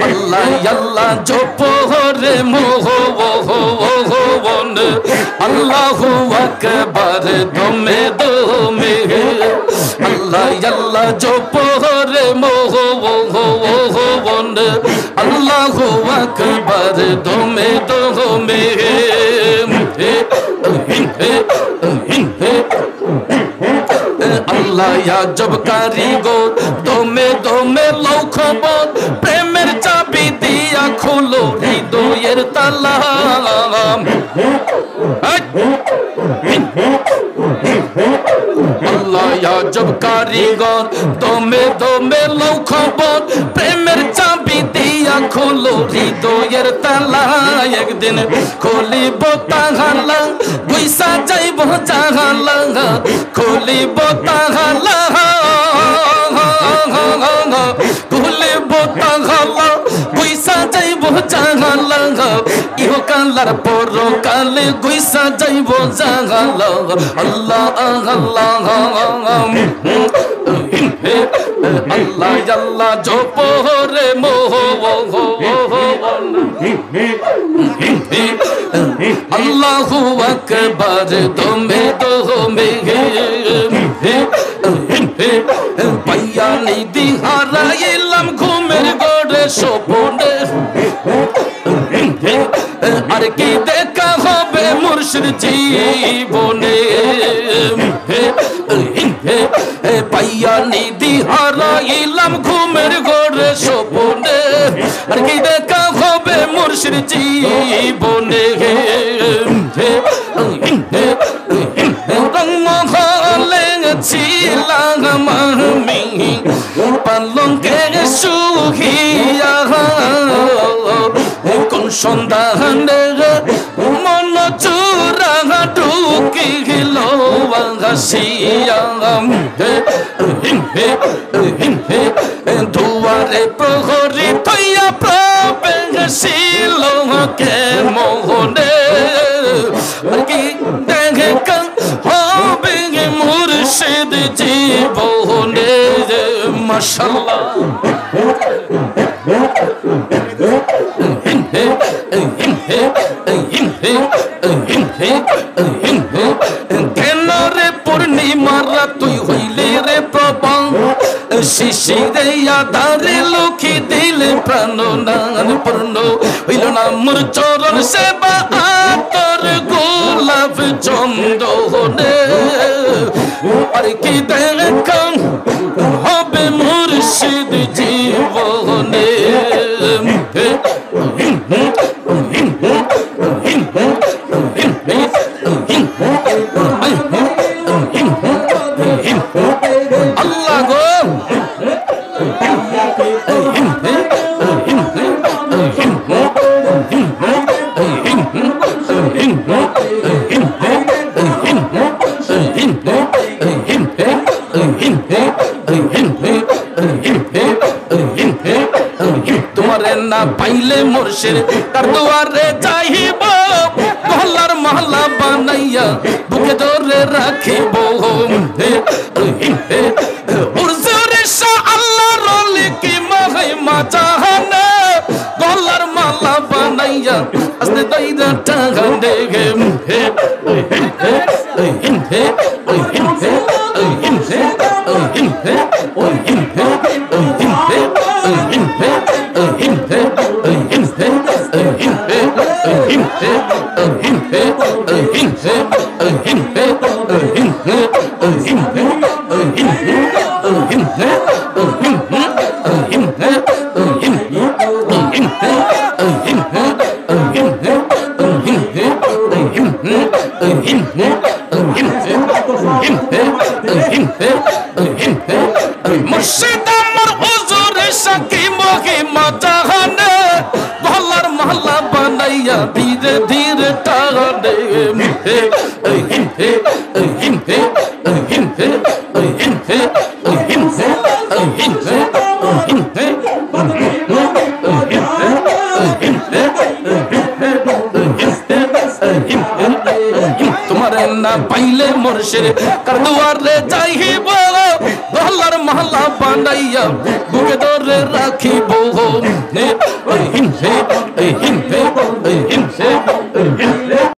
আল্লাহ আল্লাহ জপরে মোহ আল্লাহু আকবার দমে দমে আল্লাহ আল্লাহ জপরে মোহ আল্লাহু আকবার দমে দমে আল্লাহ আজব কারিগর দমে দমে লৌখবর প্রেমের চাবি দিয়া খুলো হৃদয়ের তালা আল্লাহ আজব কারিগর দমে দমে লৌখবর প্রেমের চাবি দিয়া খুলো হৃদয়ের তালা একদিন খুলিব তাহালা গুইসা যাইব জাহালা খুলিব তাহালা খুলিব তাহালা গুইসা যাইব জাহালা ইহো কালার পর কালে গুইসা যাইব জাহালা আল্লাহ আল্লাহ আল্লাহ আল্লাহ জপরে মোহ আল্লাহু আকবার দমে দমে পাইয়া নিদি হারাইলাম ঘুমের গড়ে স্বপনে আর কি দেখা হবে মুর্শিদ জীবনে পাইয়া নিদি হারাইলাম ঘুমের গড়ে স্বপনে আর কি দেখা হবে মুর্শিদ জীবনে রঙমহলে ছিলাম আমি পালঙ্কে শুহিয়া কোন সন্ধানে মন চূড়া ঢুকিল হাসিয়া দুয়ারে প্রহরী থইয়া প্রবেশিল কে মোহনে কি দেখে হবে মুর্শিদ জীবনে মাশাআল্লাহ কেন রে পূর্ণিমার তুই হইলে রে প্রভা শিশিরে আধারে লক্ষ্মী দিলে প্রাণ নান পূর্ণ হইল না মোর চরণ সেবা আতর গোলাপ চন্দনে আর কি দেখা হবে মুর্শিদ জীবনে আল্লাহ গো তোমারে না পাইলে মুর্শিদ তার দুয়ারে চাহিব গলার মালা বানাইয়া বুকে ধরে রাখিব উরজুরে শাহ আল্লাহ রলি কি মহিমা জাহানে গলার মালা বানাইয়া আসতে দাইরা টাগানে মুর্শিদ আমার হুজুরে সাকি মহিমা জাহানে গলার মালা বানাইয়া ধীরে ধীরে টানে তোমারে না পাইলে মুর্শিদ কার দুয়ারে যাইব গলার মালা বানাইয়া বুকে ধরে রাখিব হিংসে হিংসে হিংসে